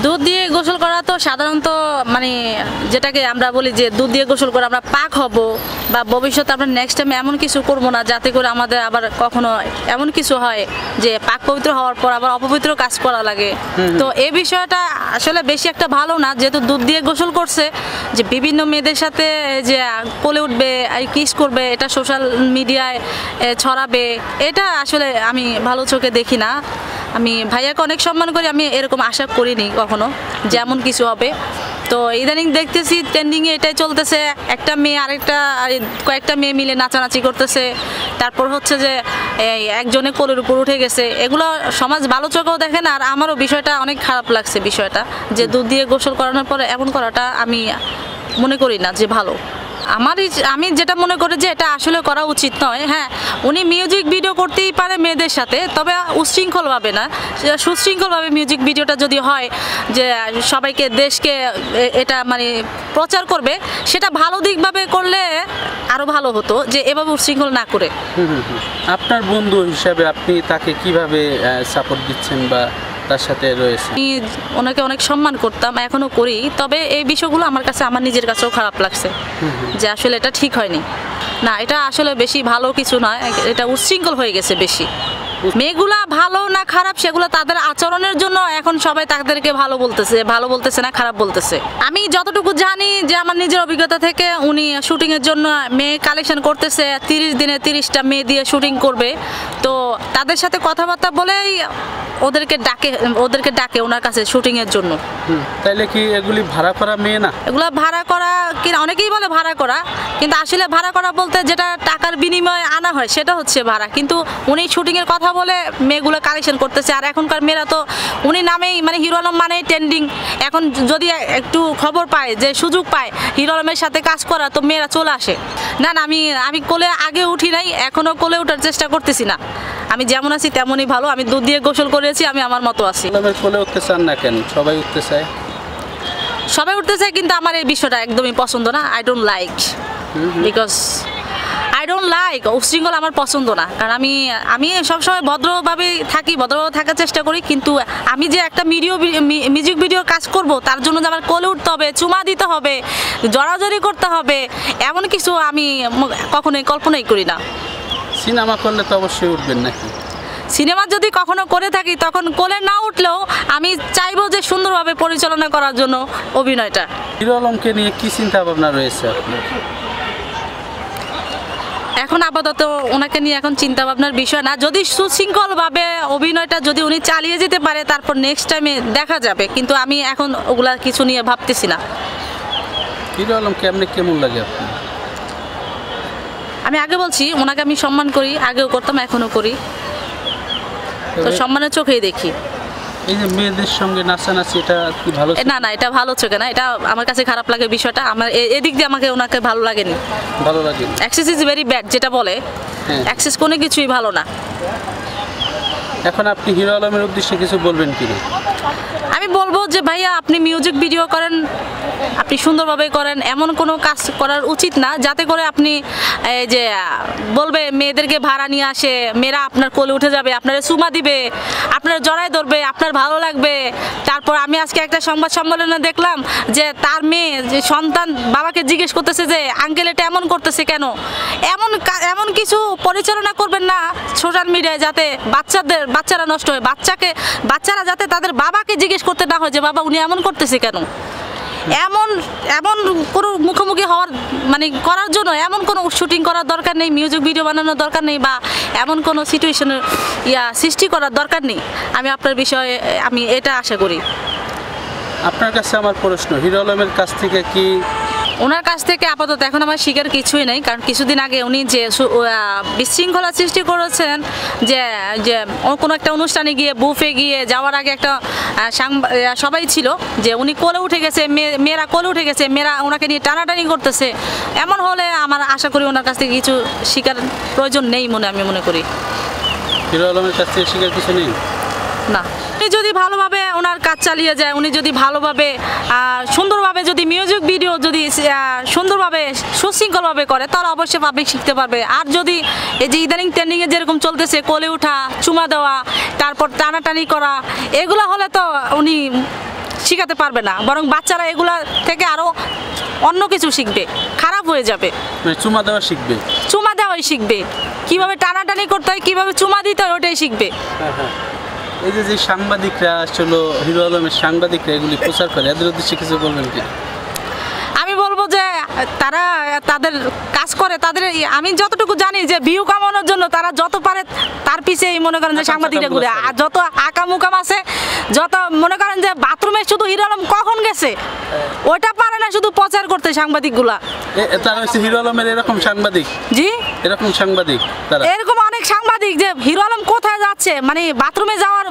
দুধ দিয়ে গোসল করা তো সাধারণত মানে যেটাকে আমরা বলি যে দুধ দিয়ে গোসল করে আমরা পাক হব বা ভবিষ্যতে আমরা নেক্সট টাইম এমন কিছু করব না যাতে করে আমাদের আবার কখনো এমন কিছু হয় যে পাক পবিত্র হওয়ার পর আবার অপবিত্র কাজ করা লাগে। তো এই বিষয়টা আসলে বেশি একটা ভালো না, যেহেতু দুধ দিয়ে গোসল করছে যে বিভিন্ন মেয়েদের সাথে যে কোলে উঠবে কিস করবে, এটা সোশ্যাল মিডিয়ায় ছড়াবে, এটা আসলে আমি ভালো চোখে দেখি না। আমি ভাইয়াকে অনেক সম্মান করি, আমি এরকম আশা করিনি কখনো যেমন কিছু হবে। তো ইদানিং দেখতেছি ট্রেন্ডিংয়ে এটাই চলতেছে, একটা মেয়ে কয়েকটা মেয়ে মিলে নাচানাচি করতেছে, তারপর হচ্ছে যে একজনে কোলের উপর উঠে গেছে। এগুলো সমাজ ভালো চোখেও দেখে না, আর আমারও বিষয়টা অনেক খারাপ লাগছে বিষয়টা, যে দুধ দিয়ে গোসল করানোর পরে এমন করাটা আমি মনে করি না যে ভালো। আমি যেটা মনে করি যে এটা আসলে করা উচিত নয়। হ্যাঁ, উনি মিউজিক ভিডিও করতেই পারে মেয়েদের সাথে, তবে উচ্ছৃঙ্খলভাবে না, সুশৃঙ্খলভাবে মিউজিক ভিডিওটা যদি হয় যে সবাইকে দেশকে এটা মানে প্রচার করবে, সেটা ভালো দিকভাবে করলে আরও ভালো হতো, যে এভাবে উচ্ছৃঙ্খল না করে। আপনার বন্ধু হিসাবে আপনি তাকে কিভাবে সাপোর্ট দিচ্ছেন বা তার সাথে রয়েছে? আমি ওনাকে অনেক সম্মান করতাম, এখনো করি, তবে এই বিষয়গুলো আমার কাছে আমার নিজের কাছেও খারাপ লাগছে যে আসলে এটা ঠিক হয়নি। না, এটা আসলে বেশি ভালো কিছু নয়, এটা উচ্ছৃঙ্খল হয়ে গেছে বেশি। মেয়েগুলা ভালো না খারাপ সেগুলো তাদের আচরণের জন্য এখন সবাই তাদেরকে ভালো বলতেছে না, খারাপ বলতেছে। আমি যতটুকু জানি যে আমার নিজের অভিজ্ঞতা থেকে, উনি শুটিংয়ের জন্য মেয়ে কালেকশন করতেছে, 30 দিনে 30টা মেয়ে দিয়ে শুটিং করবে। তো তাদের সাথে কথাবার্তা বলেই ওদেরকে ডাকে ওনার কাছে শুটিংয়ের জন্য। তাইলে কি এগুলি ভাড়া করা মেয়ে না? এগুলা ভাড়া করা কিনা অনেকেই বলে ভাড়া করা, কিন্তু আসলে ভাড়া করা বলতে যেটা টাকার বিনিময়ে আনা হয় সেটা হচ্ছে ভাড়া। কিন্তু উনি শুটিংয়ের কথা বলে মেয়েগুলো কালেকশন করতেছে। আর এখনকার মেয়েরা তো উনি নামেই মানে হিরো আলম মানেই ট্রেন্ডিং। এখন যদি একটু খবর পায়, যে সুযোগ পায় হিরো আলমের সাথে কাজ করা, তো মেয়েরা চলে আসে। না, আমি কোলে আগে উঠি নাই, এখনও কোলে ওঠার চেষ্টা করতেছি না। আমি যেমন আছি তেমনই ভালো। আমি দুধ দিয়ে গোসল করেছি, আমি আমার মতো আছি। কোলে উঠতে চান না কেন? সবাই উঠতে চায়, কিন্তু আমার এই বিষয়টা একদমই পছন্দ না। আই ডোন্ট লাইক উচ্ছৃঙ্খল, আমার পছন্দ না। কারণ আমি সবসময় ভদ্রভাবে থাকার চেষ্টা করি, কিন্তু আমি যে একটা মিউজিক ভিডিও কাজ করব, তার জন্য যে আমার কোলে উঠতে হবে, চুমা দিতে হবে, জড়াজড়ি করতে হবে, এমন কিছু আমি কখনোই কল্পনাই করি না। সিনেমা করলে তো অবশ্যই উঠবেন নাকি? সিনেমা যদি কখনো করে থাকি, তখন কোলে না উঠলেও আমি চাইবো যে সুন্দরভাবে পরিচালনা করার জন্য অভিনয়টা। হিরো আলমকে নিয়ে কি চিন্তা ভাবনা রয়েছে আপনার? এখন আপাতত ওনাকে নিয়ে এখন চিন্তা ভাবনার বিষয় না। যদি সুশৃঙ্খলভাবে অভিনয়টা যদি উনি চালিয়ে যেতে পারে, তারপর নেক্সট টাইমে দেখা যাবে। কিন্তু আমি এখন ওগুলা কিছু নিয়ে ভাবতেছি না। হিরো আলমকে আপনি কেমন লাগে আপনার? আমি আগে বলছি, ওনাকে আমি সম্মান করি, আগেও করতাম, এখনো করি। তো সম্মানের চোখেই দেখি। এই যে মেয়েদের সঙ্গে নাচানাচি, এটা কি ভালো? না, এটা ভালো চোখে না, এটা আমার কাছে খারাপ লাগে বিষয়টা। আমার এদিক দিয়ে ওনাকে ভালো লাগেনি। এক্সেস ইজ ভেরি ব্যাড যেটা বলে, এক্সেস কোনো কিছুই ভালো না। এখন আপনি হিরো আলমের উদ্দেশ্যে কিছু বলবেন কিনা? আমি বলবো যে ভাইয়া, আপনি মিউজিক ভিডিও করেন, আপনি সুন্দরভাবে করেন, এমন কোনো কাজ করার উচিত না যাতে করে আপনি এই যে বলবে মেয়েদেরকে ভাড়া নিয়ে আসে, মেয়েরা আপনার কোলে উঠে যাবে, আপনারা চুমা দিবে, আপনার জড়ায় ধরবে, আপনার ভালো লাগবে। তারপর আমি আজকে একটা সংবাদ সম্মেলনে দেখলাম যে তার মেয়ে, যে সন্তান, বাবাকে জিজ্ঞেস করতেছে যে আঙ্কেল এটা এমন করতেছে কেন। এমন কিছু পরিচালনা করবেন না সোশ্যাল মিডিয়ায়, যাতে বাচ্চারা নষ্ট হয়, বাচ্চারা যাতে তাদের বাবাকে জিজ্ঞেস করতে না হয় যে বাবা উনি এমন করতেছে কেন। এমন কোনো মুখোমুখি হওয়ার মানে করার জন্য এমন কোনো শুটিং করার দরকার নেই, মিউজিক ভিডিও বানানোর দরকার নেই, বা এমন কোনো সিচুয়েশনের সৃষ্টি করার দরকার নেই। আমি আপনার বিষয়ে আমি এটা আশা করি। আপনার কাছে আমার প্রশ্ন, হিরো আলমের কাছ থেকে কি ওনার কাছ থেকে আপাতত এখন আমার শিকার কিছুই নেই। কারণ কিছুদিন আগে উনি যে বিশৃঙ্খলা সৃষ্টি করেছেন, যে কোনো একটা অনুষ্ঠানে গিয়ে বুফে গিয়ে যাওয়ার আগে একটা সবাই ছিল যে উনি কোলে উঠে গেছে, মেয়েরা কোলে উঠে গেছে, মেয়েরা ওনাকে নিয়ে টানাটানি করতেছে। এমন হলে আমার আশা করি ওনার কাছ থেকে কিছু শিকার প্রয়োজন নেই আমি মনে করি। হিরো আলমের কাছ থেকে শিকার কিছু নেই না। উনি যদি ভালোভাবে ওনার কাজ চালিয়ে যায়, উনি যদি ভালোভাবে সুন্দরভাবে যদি মিউজিক ভিডিও যদি সুন্দরভাবে সুশৃঙ্খলভাবে করে, তাহলে অবশ্যই পাবলিক শিখতে পারবে। আর যদি এই যে ইদানিং ট্রেন্ডিংয়ে যেরকম চলতেছে, কোলে ওঠা, চুমা দেওয়া, তারপর টানাটানি করা, এগুলো হলে তো উনি শিখাতে পারবে না, বরং বাচ্চারা এগুলা থেকে আরো অন্য কিছু শিখবে, খারাপ হয়ে যাবে। মানে চুমা দেওয়া শিখবে। চুমা দেওয়াই শিখবে, কিভাবে টানাটানি করতে হয়, কিভাবে চুমা দিতে হয়, ওটাই শিখবে। হ্যাঁ হ্যাঁ। এই যে যে সাংবাদিকরা আসলে হিরো আলমের সাংবাদিকরা এগুলি প্রচার করে, এদের উদ্দেশ্যে কিছু বলবেন কি? আমি বলবো যে তারা তাদের কাজ করে, তাদের আমি যতটুকু জানি যে ভিউ কামানোর জন্য তারা যত পারে তার পিছেই মনে করেন যে সাংবাদিকরা ঘুরে, আর যত আকাম আছে, যত মনে করেন যে বাথরুমে শুধু হিরো আলম কখন গেছে ওটা পারে না শুধু প্রচার করতে সাংবাদিকগুলা। তারা হচ্ছে হিরো আলমের এরকম সাংবাদিক, জি এরকম সাংবাদিক তারা। এরকম অনেক সাংবাদিক যে হিরো আলম কোথায় যাচ্ছে, মানে বাথরুমে যাওয়ার